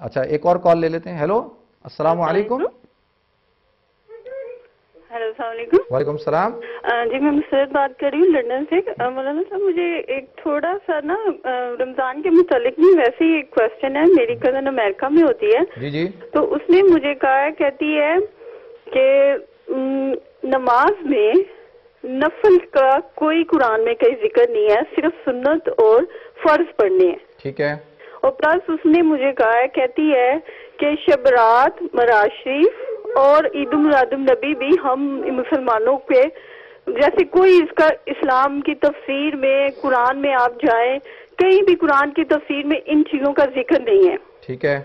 اچھا ایک اور کال لے لیتے ہیں. ہیلو السلام علیکم. ہیلو السلام علیکم. وعلیکم السلام. جی میں مسرت بات کر رہی ہوں لندن سے. مولانا صاحب مجھے ایک تھوڑا سا نا رمضان کے متعلق نہیں ویسے ہی ایک کوشچن ہے. میری کزن امریکہ میں ہوتی ہے. جی جی. تو اس نے مجھے کہا کہتی ہے کہ نماز میں نفل کا کوئی قرآن میں کئی ذکر نہیں ہے, صرف سنت اور فرض پڑھنے ہیں. ٹھیک ہے. اور پلس اس نے مجھے کہا ہے کہتی ہے کہ شب رات معراج شریف اور عید میلاد النبی بھی ہم مسلمانوں کے جیسے کوئی اس کا اسلام کی تفسیر میں قرآن میں آپ جائیں کہیں بھی قرآن کی تفسیر میں ان چیزوں کا ذکر نہیں ہے. ٹھیک ہے.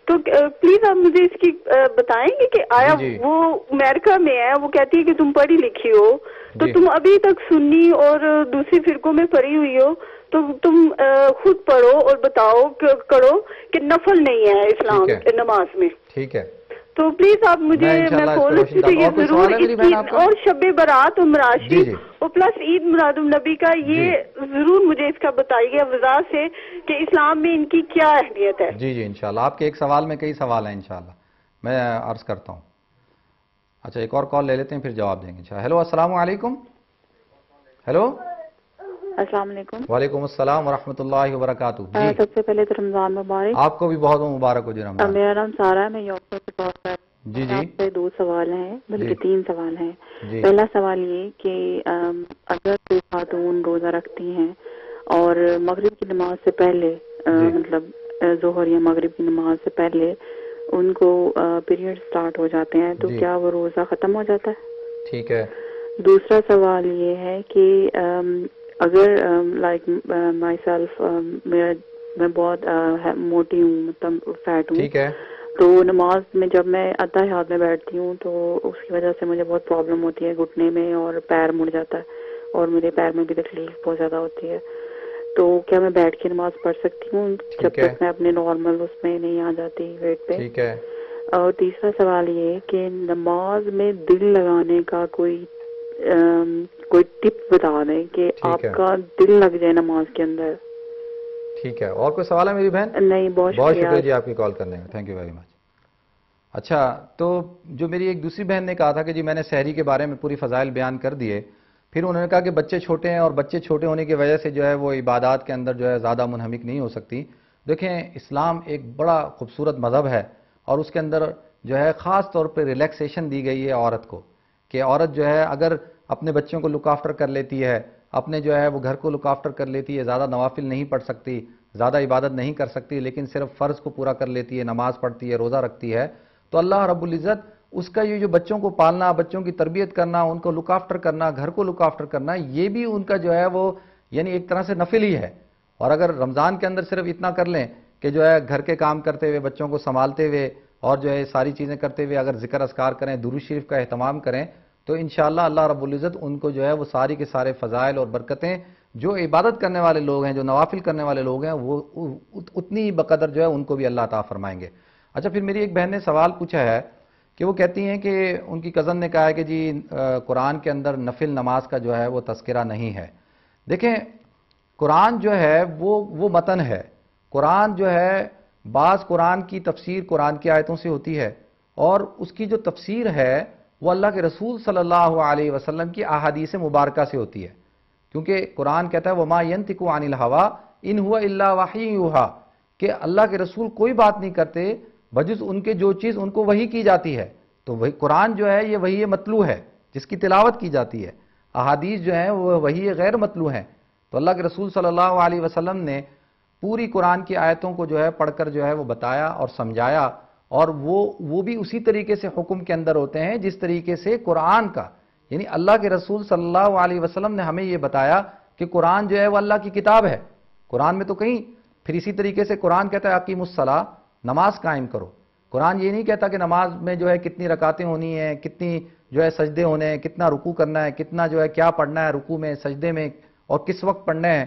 تو پلیز آپ مجھے اس کی بتائیں گے کہ آیا وہ امریکہ میں ہے, وہ کہتی ہے کہ تم پڑھی لکھی ہو تو تم ابھی تک سنی اور دوسری فرقوں میں پڑھی ہوئی ہو تو تم خود پڑھو اور بتاؤ کرو کہ نفل نہیں ہے اسلام نماز میں. ٹھیک ہے. تو پلیز آپ مجھے میں پالیسی سے یہ ضرور اور شب برات اور معراج شریف اور پلس عید میلاد النبی کا یہ ضرور مجھے اس کا بتائیے وضاحت سے کہ اسلام میں ان کی کیا اہمیت ہے. جی جی انشاءاللہ. آپ کے ایک سوال میں کئی سوال ہیں انشاءاللہ میں عرض کرتا ہوں. اچھا ایک اور کال لے لیتے ہیں پھر جواب دیں گے. ہیلو السلام علیکم. ہیلو السلام علیکم. وعلیکم السلام ورحمۃ اللہ وبرکاتہ. جی سب سے پہلے تو رمضان مبارک. آپ کو بھی بہت بہت مبارک ہو. جی رمضان. میرا نام سارا ہے, میں یورپ سے بات کر رہی ہوں. جی جی. آپ سے 2 سوال ہیں بلکہ 3 سوال ہیں. پہلا سوال یہ کہ اگر کوئی خاتون روزہ رکھتی ہیں اور مغرب کی نماز سے پہلے مطلب ظہر یا مغرب کی نماز سے پہلے ان کو پیریڈ سٹارٹ ہو جاتے ہیں تو کیا وہ روزہ ختم ہو جاتا ہے؟ ٹھیک ہے. دوسرا سوال یہ ہے کہ اگر لائک مائی سیلف میں بہت موٹی ہوں مطلب فیٹ ہوں. ٹھیک ہے. تو نماز میں جب میں اتحیات میں بیٹھتی ہوں تو اس کی وجہ سے مجھے بہت پرابلم ہوتی ہے گھٹنے میں اور پیر مڑ جاتا ہے اور میرے پیر میں بھی تکلیف بہت زیادہ ہوتی ہے. تو کیا میں بیٹھ کے نماز پڑھ سکتی ہوں جب تک میں اپنے نارمل اس میں نہیں آ جاتی ویٹ پہ؟ ٹھیک ہے. اور تیسرا سوال یہ کہ نماز میں دل لگانے کا کوئی ٹپ بتا دیں کہ آپ کا دل لگ جائے نماز کے اندر. ٹھیک ہے. اور کوئی سوال ہے میری بہن؟ نہیں. بہت شکریہ جی آپ کی کال کرنے کا. Thank you very much. اچھا تو جو میری ایک دوسری بہن نے کہا تھا کہ جی میں نے سحری کے بارے میں پوری فضائل بیان کر دیے, پھر انہوں نے کہا کہ بچے چھوٹے ہیں اور بچے چھوٹے ہونے کی وجہ سے جو ہے وہ عبادات کے اندر جو ہے زیادہ منہمک نہیں ہو سکتی. دیکھیں اسلام ایک بڑا خوبصورت مذہب ہے اور اس کے اندر جو ہے خاص طور پہ ریلیکسیشن دی گئی ہے عورت کو کہ عورت جو ہے اگر اپنے بچوں کو لک آفٹر کر لیتی ہے, اپنے جو ہے وہ گھر کو لک آفٹر کر لیتی ہے, زیادہ نوافل نہیں پڑھ سکتی, زیادہ عبادت نہیں کر سکتی, لیکن صرف فرض کو پورا کر لیتی ہے, نماز پڑھتی ہے, روزہ رکھتی ہے, تو اللہ رب العزت اس کا یہ جو بچوں کو پالنا, بچوں کی تربیت کرنا, ان کو لک آفٹر کرنا, گھر کو لک آفٹر کرنا, یہ بھی ان کا جو ہے وہ یعنی ایک طرح سے نفل ہی ہے. اور اگر رمضان کے اندر صرف اتنا کر لیں کہ جو ہے گھر کے کام کرتے ہوئے, بچوں کو سنبھالتے ہوئے اور جو ہے ساری چیزیں کرتے ہوئے اگر ذکر اذکار کریں, درود شریف کا اہتمام کریں, تو انشاءاللہ اللہ رب العزت ان کو جو ہے وہ ساری کے سارے فضائل اور برکتیں جو عبادت کرنے والے لوگ ہیں, جو نوافل کرنے والے لوگ ہیں, وہ اتنی بقدر جو ہے ان کو بھی اللہ عطا فرمائیں گے. اچھا پھر میری ایک بہن نے سوال پوچھا ہے کہ وہ کہتی ہیں کہ ان کی کزن نے کہا ہے کہ جی قرآن کے اندر نفل نماز کا جو ہے وہ تذکرہ نہیں ہے. دیکھیں قرآن جو ہے وہ متن ہے. قرآن جو ہے بعض قرآن کی تفسیر قرآن کی آیتوں سے ہوتی ہے اور اس کی جو تفسیر ہے وہ اللہ کے رسول صلی اللہ علیہ وسلم کی احادیث مبارکہ سے ہوتی ہے, کیونکہ قرآن کہتا ہے وَمَا يَنْتِقُ عَنِ الْهَوَىٰ إِنْ هُوَ إِلَّا وَحْيٌ يُوحَىٰ کہ اللہ کے رسول کوئی بات نہیں کرتے بجز ان کے جو چیز ان کو وحی کی جاتی ہے. تو وہی قرآن جو ہے یہ وحی مطلوع ہے جس کی تلاوت کی جاتی ہے. احادیث جو ہیں وہ وحی غیر مطلوع ہیں. تو اللہ کے رسول صلی اللہ علیہ وسلم نے پوری قرآن کی آیتوں کو جو ہے پڑھ کر جو ہے وہ بتایا اور سمجھایا, اور وہ بھی اسی طریقے سے حکم کے اندر ہوتے ہیں جس طریقے سے قرآن کا, یعنی اللہ کے رسول صلی اللہ علیہ وسلم نے ہمیں یہ بتایا کہ قرآن جو ہے وہ اللہ کی کتاب ہے. قرآن میں تو کہیں پھر اسی طریقے سے قرآن کہتا ہے اقیموا الصلاۃ, نماز قائم کرو. قرآن یہ نہیں کہتا کہ نماز میں جو ہے کتنی رکعتیں ہونی ہیں, کتنی جو ہے سجدے ہونے ہیں, کتنا رکوع کرنا ہے, کتنا جو ہے کیا پڑھنا ہے رکوع میں سجدے میں اور کس وقت پڑھنا ہے.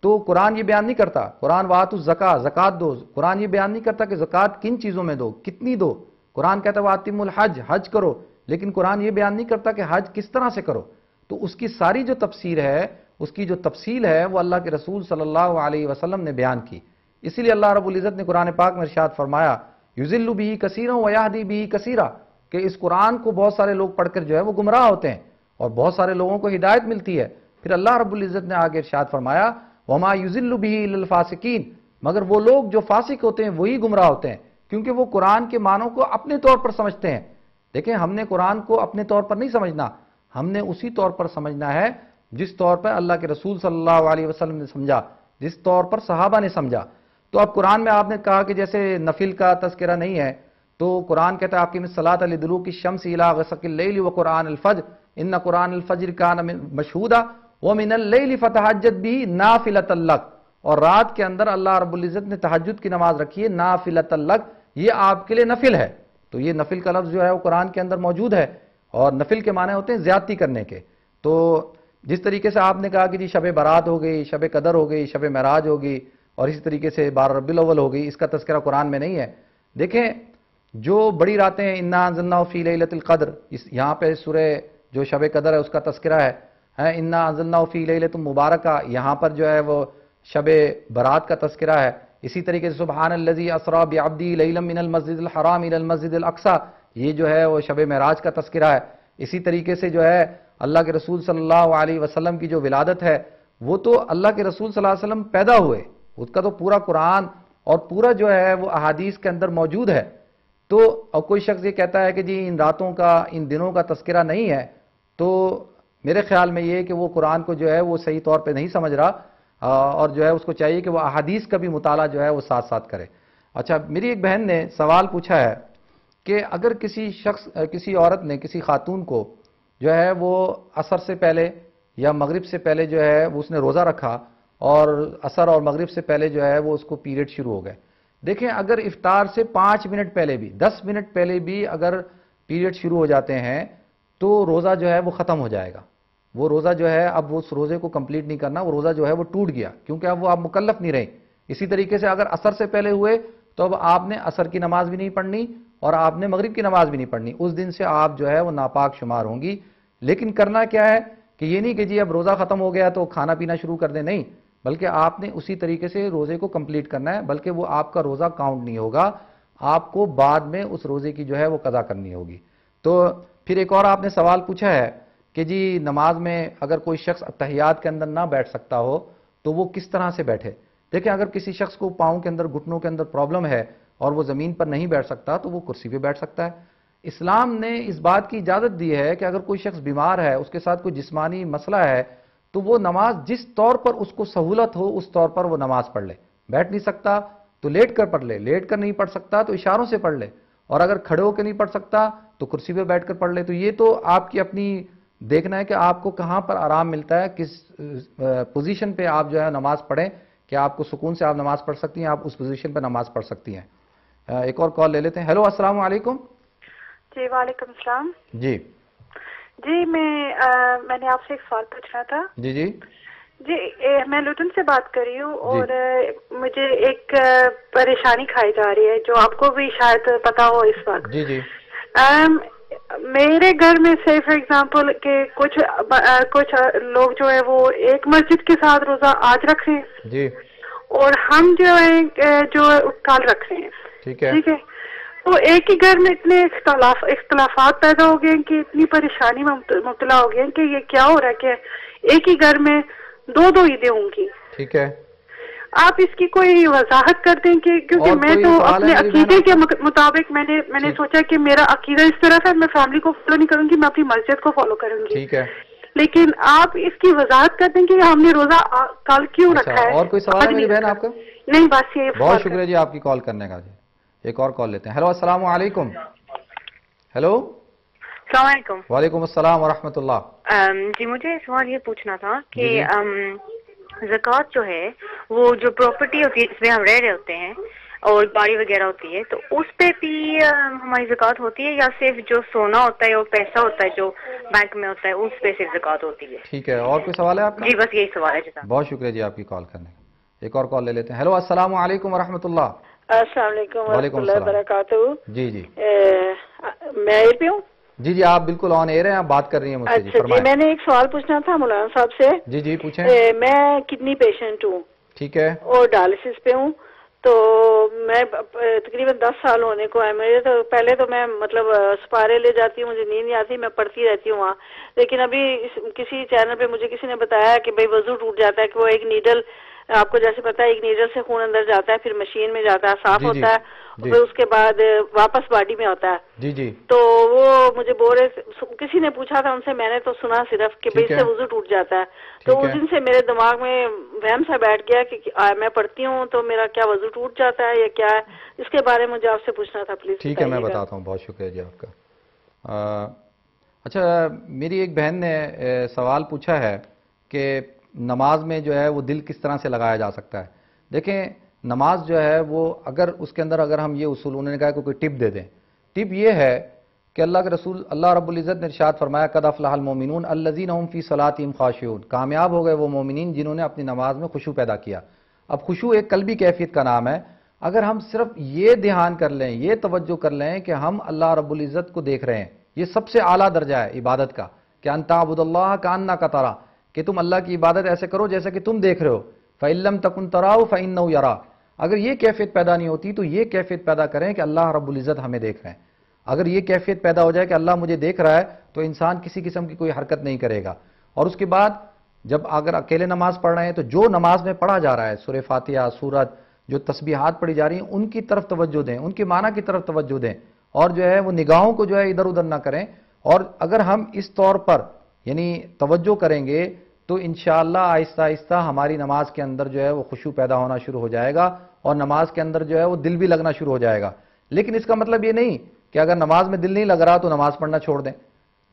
تو قرآن یہ بیان نہیں کرتا. قرآن وآتوا الزکاۃ, زکوٰۃ دو. قرآن یہ بیان نہیں کرتا کہ زکوٰۃ کن چیزوں میں دو, کتنی دو. قرآن کہتا ہے واتموا الحج, حج کرو, لیکن قرآن یہ بیان نہیں کرتا کہ حج کس طرح سے کرو. تو اس کی ساری جو تفسیر ہے, اس کی جو تفصیل ہے وہ اللہ کے رسول صلی اللہ علیہ وسلم نے بیان کی. اسی لیے اللہ رب العزت نے قرآن پاک میں ارشاد فرمایا یضل بہ کثیرا ویہدی بہ کثیرا، کہ اس قرآن کو بہت سارے لوگ پڑھ کر جو ہے وہ گمراہ ہوتے ہیں اور بہت سارے لوگوں کو ہدایت ملتی ہے۔ پھر اللہ رب العزت نے آگے ارشاد فرمایا وما یضل بہ الا الفاسقین، مگر وہ لوگ جو فاسق ہوتے ہیں وہی گمراہ ہوتے ہیں، کیونکہ وہ قرآن کے معنوں کو اپنے طور پر سمجھتے ہیں۔ دیکھیں ہم نے قرآن کو اپنے طور پر نہیں سمجھنا، ہم نے اسی طور پر سمجھنا ہے جس طور پر اللہ کے رسول صلی اللہ علیہ وسلم نے سمجھا، جس طور پر صحابہ نے سمجھا۔ تو اب قرآن میں آپ نے کہا کہ جیسے نفل کا تذکرہ نہیں ہے، تو قرآن کہتا ہے آپ کی الصلاۃ لدلوک الشمس الی غسق اللیل وقرآن الفجر ان قرآن الفجر کان مشہودا ومن اللیل فتہجد بہ نافلۃ لک، اور رات کے اندر اللہ رب العزت نے تہجد کی نماز رکھی ہے نافلۃ لک، یہ آپ کے لیے نفل ہے۔ تو یہ نفل کا لفظ جو ہے وہ قرآن کے اندر موجود ہے، اور نفل کے معنی ہوتے ہیں زیادتی کرنے کے۔ تو جس طریقے سے آپ نے کہا کہ جی شب برات ہو گئی، شب قدر ہو گئی، شب معراج ہوگی، اور اسی طریقے سے 12 ربیع الاول ہو گئی، اس کا تذکرہ قرآن میں نہیں ہے۔ دیکھیں جو بڑی راتیں ہیں انا انزلناہ فی لیلۃ القدر، یہاں پہ سورہ جو شب قدر ہے اس کا تذکرہ ہے، انا انزلناہ فی لیلۃ مبارکہ، یہاں پر جو ہے وہ شب برات کا تذکرہ ہے۔ اسی طریقے سے سبحان الذی اسری بعبدہ لیلا من المسجد الحرام الی المسجد الاقصی، یہ جو ہے وہ شب معراج کا تذکرہ ہے۔ اسی طریقے سے جو ہے اللہ کے رسول صلی اللہ علیہ وسلم کی جو ولادت ہے، وہ تو اللہ کے رسول صلی اللہ علیہ وسلم پیدا ہوئے، اس کا تو پورا قرآن اور پورا جو ہے وہ احادیث کے اندر موجود ہے۔ تو اور کوئی شخص یہ کہتا ہے کہ جی ان راتوں کا ان دنوں کا تذکرہ نہیں ہے، تو میرے خیال میں یہ کہ وہ قرآن کو جو ہے وہ صحیح طور پہ نہیں سمجھ رہا، اور جو ہے اس کو چاہیے کہ وہ احادیث کا بھی مطالعہ جو ہے وہ ساتھ ساتھ کرے۔ اچھا میری ایک بہن نے سوال پوچھا ہے کہ اگر کسی عورت نے کسی خاتون کو جو ہے وہ عصر سے پہلے یا مغرب سے پہلے جو ہے وہ اس نے روزہ رکھا، اور عصر اور مغرب سے پہلے جو ہے وہ اس کو پیریڈ شروع ہو گئے۔ دیکھیں اگر افطار سے 5 منٹ پہلے بھی 10 منٹ پہلے بھی اگر پیریڈ شروع ہو جاتے ہیں تو روزہ جو ہے وہ ختم ہو جائے گا، وہ روزہ جو ہے اب وہ اس روزے کو کمپلیٹ نہیں کرنا، وہ روزہ جو ہے وہ ٹوٹ گیا، کیونکہ اب وہ آپ مکلف نہیں رہے۔ اسی طریقے سے اگر عصر سے پہلے ہوئے تو اب آپ نے عصر کی نماز بھی نہیں پڑھنی اور آپ نے مغرب کی نماز بھی نہیں پڑھنی، اس دن سے آپ جو ہے وہ ناپاک شمار ہوں گی۔ لیکن کرنا کیا ہے کہ یہ نہیں کہ جی اب روزہ ختم ہو گیا تو کھانا پینا شروع کر دیں، نہیں، بلکہ آپ نے اسی طریقے سے روزے کو کمپلیٹ کرنا ہے، بلکہ وہ آپ کا روزہ کاؤنٹ نہیں ہوگا، آپ کو بعد میں اس روزے کی جو ہے وہ قضا کرنی ہوگی۔ تو پھر ایک اور آپ نے سوال پوچھا ہے کہ جی نماز میں اگر کوئی شخص اتحیات کے اندر نہ بیٹھ سکتا ہو تو وہ کس طرح سے بیٹھے؟ دیکھیں اگر کسی شخص کو پاؤں کے اندر گھٹنوں کے اندر پرابلم ہے اور وہ زمین پر نہیں بیٹھ سکتا تو وہ کرسی پہ بیٹھ سکتا ہے۔ اسلام نے اس بات کی اجازت دی ہے کہ اگر کوئی شخص بیمار ہے، اس کے ساتھ کوئی جسمانی مسئلہ ہے، تو وہ نماز جس طور پر اس کو سہولت ہو اس طور پر وہ نماز پڑھ لے۔ بیٹھ نہیں سکتا تو لیٹ کر پڑھ لے، لیٹ کر نہیں پڑھ سکتا تو اشاروں سے پڑھ لے، اور اگر کھڑے ہو کے نہیں پڑھ سکتا تو کرسی پہ بیٹھ کر پڑھ لے۔ تو یہ تو آپ کی اپنی دیکھنا ہے کہ آپ کو کہاں پر آرام ملتا ہے، کس پوزیشن پہ آپ جو ہے نماز پڑھیں کہ آپ کو سکون سے آپ نماز پڑھ سکتی ہیں، آپ اس پوزیشن پہ نماز پڑھ سکتی ہیں۔ ایک اور کال لے لیتے ہیں۔ ہیلو السلام علیکم۔ جی وعلیکم السلام۔ جی جی میں نے آپ سے ایک سوال پوچھنا تھا۔ جی جی جی میں لوٹن سے بات کر رہی ہوں، اور مجھے ایک پریشانی کھائی جا رہی ہے جو آپ کو بھی شاید پتا ہو اس وقت۔ جی جی میرے گھر میں سے فار ایگزامپل کہ کچھ لوگ جو ہے وہ ایک مسجد کے ساتھ روزہ آج رکھ رہے ہیں جی، اور ہم جو ہے جو کل رکھ رہے ہیں، ٹھیک ہے ٹھیک ہے۔ تو ایک ہی گھر میں اتنے اختلافات پیدا ہو گئے ہیں کہ اتنی پریشانی میں مبتلا ہو گئے ہیں کہ یہ کیا ہو رہا ہے کہ ایک ہی گھر میں دو عیدیں ہوں گی۔ ٹھیک ہے، آپ اس کی کوئی وضاحت کر دیں کہ کیونکہ میں تو اپنے عقیدے کے مطابق میں نے سوچا کہ میرا عقیدہ اس طرح ہے، میں فیملی کو فالو نہیں کروں گی، میں اپنی مسجد کو فالو کروں گی، ٹھیک ہے، لیکن آپ اس کی وضاحت کر دیں کہ ہم نے روزہ کل کیوں رکھا ہے۔ اور کوئی سوال ہے میری بہن آپ کا؟ نہیں بس یہ بہت شکریہ جی آپ کی کال کرنے کا۔ جی ایک اور کال لیتے ہیں۔ ہیلو السلام علیکم۔ ہیلو السلام علیکم۔ وعلیکم السلام ورحمۃ اللہ۔ جی مجھے سوال یہ پوچھنا تھا کہ زکوٰۃ جو ہے وہ جو پراپرٹی ہوتی ہے جس میں ہم رہ رہے ہوتے ہیں اور گاڑی وغیرہ ہوتی ہے تو اس پہ بھی ہماری زکوٰۃ ہوتی ہے یا صرف جو سونا ہوتا ہے اور پیسہ ہوتا ہے جو بینک میں ہوتا ہے اس پہ صرف زکوٰۃ ہوتی ہے؟ ٹھیک ہے، اور کوئی سوال ہے آپ کا؟ جی بس یہی سوال ہے جی۔ بہت شکریہ جی آپ کی کال کرنے کا۔ ایک اور کال لے لیتے ہیں۔ ہیلو السلام علیکم ورحمۃ اللہ۔ السلام علیکم ورحمۃ اللہ وبرکاتہ۔ جی جی میں ایئر پہ ہوں؟ جی جی آپ بالکل آن ایئر ہیں، آپ بات کر رہی ہیں مجھ سے۔ اچھا جی، میں نے ایک سوال پوچھنا تھا مولانا صاحب سے۔ جی جی پوچھیں۔ میں کڈنی پیشنٹ ہوں، ٹھیک ہے، اور ڈائلسس پہ ہوں، تو میں تقریباً 10 سال ہونے کو ہے میرے. تو پہلے تو میں مطلب سپارے لے جاتی ہوں, مجھے نیند نہیں آتی, میں پڑھتی رہتی ہوں وہاں. لیکن ابھی کسی چینل پہ مجھے کسی نے بتایا کہ بھئی وضو ٹوٹ جاتا ہے, کہ وہ ایک نیڈل, آپ کو جیسے پتا ہے ایک نیڈل سے خون اندر جاتا ہے, پھر مشین میں جاتا ہے, صاف ہوتا ہے, پھر اس کے بعد واپس باڈی میں ہوتا ہے. جی جی. تو وہ مجھے بول رہے, کسی نے پوچھا تھا ان سے, میں نے تو سنا صرف کہ بھئی اس سے وضو ٹوٹ جاتا ہے. تو اس دن سے میرے دماغ میں وہم سا بیٹھ گیا کہ میں پڑھتی ہوں تو میرا کیا وضو ٹوٹ جاتا ہے یا کیا ہے. اس کے بارے میں مجھے آپ سے پوچھنا تھا, پلیز. ٹھیک ہے, میں بتاتا ہوں. بہت شکریہ جی آپ کا. اچھا, میری ایک بہن نے سوال پوچھا ہے کہ نماز میں جو ہے وہ دل کس طرح سے لگایا جا سکتا ہے. دیکھیں, نماز جو ہے وہ اگر اس کے اندر اگر ہم یہ اصول, انہوں نے کہا کہ کوئی ٹپ دے دیں. ٹپ یہ ہے کہ اللہ کے رسول اللہ رب العزت نے ارشاد فرمایا, قد افلح المؤمنون الذین هم فی صلاتهم خاشعون, کامیاب ہو گئے وہ مومنین جنہوں نے اپنی نماز میں خشوع پیدا کیا. اب خشوع ایک قلبی کیفیت کا نام ہے. اگر ہم صرف یہ دھیان کر لیں, یہ توجہ کر لیں کہ ہم اللہ رب العزت کو دیکھ رہے ہیں, یہ سب سے اعلیٰ درجہ ہے عبادت کا, کہ ان تعبد اللہ کانک ترا, کہ تم اللہ کی عبادت ایسے کرو جیسے کہ تم دیکھ رہے ہو. فإن لم تکن تراہ فإنہ یرا, اگر یہ کیفیت پیدا نہیں ہوتی تو یہ کیفیت پیدا کریں کہ اللہ رب العزت ہمیں دیکھ رہے ہیں. اگر یہ کیفیت پیدا ہو جائے کہ اللہ مجھے دیکھ رہا ہے تو انسان کسی قسم کی کوئی حرکت نہیں کرے گا. اور اس کے بعد جب اگر اکیلے نماز پڑھ رہے ہیں تو جو نماز میں پڑھا جا رہا ہے, سورہ فاتحہ, سورت, جو تسبیحات پڑھی جا رہی ہیں, ان کی طرف توجہ دیں, ان کے معنی کی طرف توجہ دیں, اور جو ہے وہ نگاہوں کو جو ہے ادھر ادھر نہ کریں. اور اگر ہم اس طور پر یعنی توجہ کریں گے تو انشاءاللہ آہستہ آہستہ ہماری نماز کے اندر جو ہے وہ خشوع پیدا ہونا شروع ہو جائے گا, اور نماز کے اندر جو ہے وہ دل بھی لگنا شروع ہو جائے گا. لیکن اس کا مطلب یہ نہیں کہ اگر نماز میں دل نہیں لگ رہا تو نماز پڑھنا چھوڑ دیں.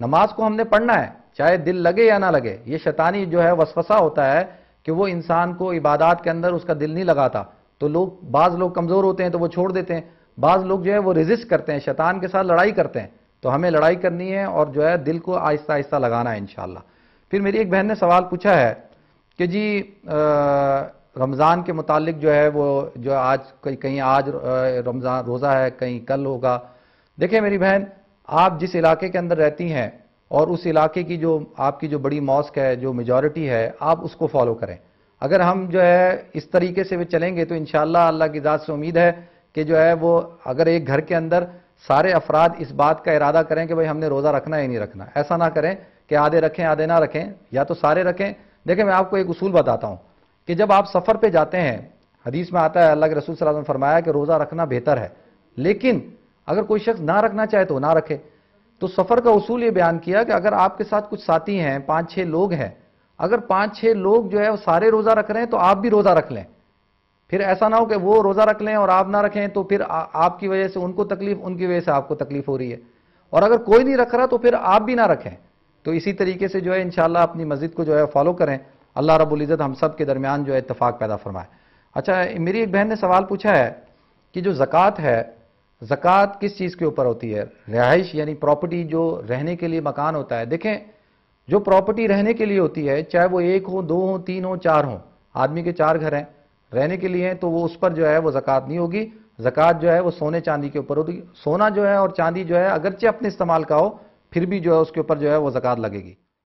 نماز کو ہم نے پڑھنا ہے, چاہے دل لگے یا نہ لگے. یہ شیطانی جو ہے وسوسہ ہوتا ہے کہ وہ انسان کو عبادات کے اندر اس کا دل نہیں لگاتا, تو بعض لوگ کمزور ہوتے ہیں تو وہ چھوڑ دیتے ہیں, بعض لوگ جو ہے وہ ریزسٹ کرتے ہیں, شیطان کے ساتھ لڑائی کرتے ہیں. تو ہمیں لڑائی کرنی ہے اور جو ہے دل کو آہستہ آہستہ لگانا ہے انشاءاللہ. پھر میری ایک بہن نے سوال پوچھا ہے کہ جی رمضان کے متعلق جو ہے وہ جو آج کہیں آج رمضان روزہ ہے, کہیں کل ہوگا. دیکھیں میری بہن, آپ جس علاقے کے اندر رہتی ہیں اور اس علاقے کی جو آپ کی جو بڑی ماسک ہے, جو میجورٹی ہے, آپ اس کو فالو کریں. اگر ہم جو ہے اس طریقے سے چلیں گے تو انشاءاللہ اللہ کی ذات سے امید ہے کہ جو ہے وہ اگر ایک گھر کے اندر سارے افراد اس بات کا ارادہ کریں کہ بھئی ہم نے روزہ رکھنا ہے نہیں رکھنا, ایسا نہ کریں کہ آدھے رکھیں آدھے نہ رکھیں, یا تو سارے رکھیں. دیکھیں میں آپ کو ایک اصول بتاتا ہوں کہ جب آپ سفر پہ جاتے ہیں, حدیث میں آتا ہے اللہ کے رسول صلی اللہ علیہ وسلم نے فرمایا کہ روزہ رکھنا بہتر ہے, لیکن اگر کوئی شخص نہ رکھنا چاہے تو نہ رکھے. تو سفر کا اصول یہ بیان کیا کہ اگر آپ کے ساتھ کچھ ساتھی ہیں, 5-6 لوگ ہیں, اگر 5-6 لوگ جو ہے وہ سارے روزہ رکھ رہے ہیں تو آپ بھی روزہ رکھ لیں. پھر ایسا نہ ہو کہ وہ روزہ رکھ لیں اور آپ نہ رکھیں, تو پھر آپ کی وجہ سے ان کو تکلیف, ان کی وجہ سے آپ کو تکلیف ہو رہی ہے. اور اگر کوئی نہیں رکھ رہا تو پھر آپ بھی نہ رکھیں. تو اسی طریقے سے جو ہے انشاءاللہ اپنی مسجد کو جو ہے فالو کریں. اللہ رب العزت ہم سب کے درمیان جو ہے اتفاق پیدا فرمائے. اچھا, میری ایک بہن نے سوال پوچھا ہے کہ جو زکوٰۃ ہے, زکوٰۃ کس چیز کے اوپر ہوتی ہے؟ رہائش یعنی پراپرٹی جو رہنے کے لیے مکان ہوتا ہے. دیکھیں جو پراپرٹی رہنے کے لیے ہوتی ہے, چاہے وہ 1 ہو, 2 ہو, 3 ہو, 4 ہوں, آدمی کے 4 گھر ہیں رہنے کے لیے ہیں, تو وہ اس پر جو ہے وہ زکوٰۃ نہیں ہوگی. زکوٰۃ جو ہے وہ سونے چاندی کے اوپر ہوگی. سونا جو ہے اور چاندی جو ہے اگرچہ اپنے استعمال کا ہو, پھر بھی جو ہے اس کے اوپر جو ہے وہ زکوٰۃ لگے گی.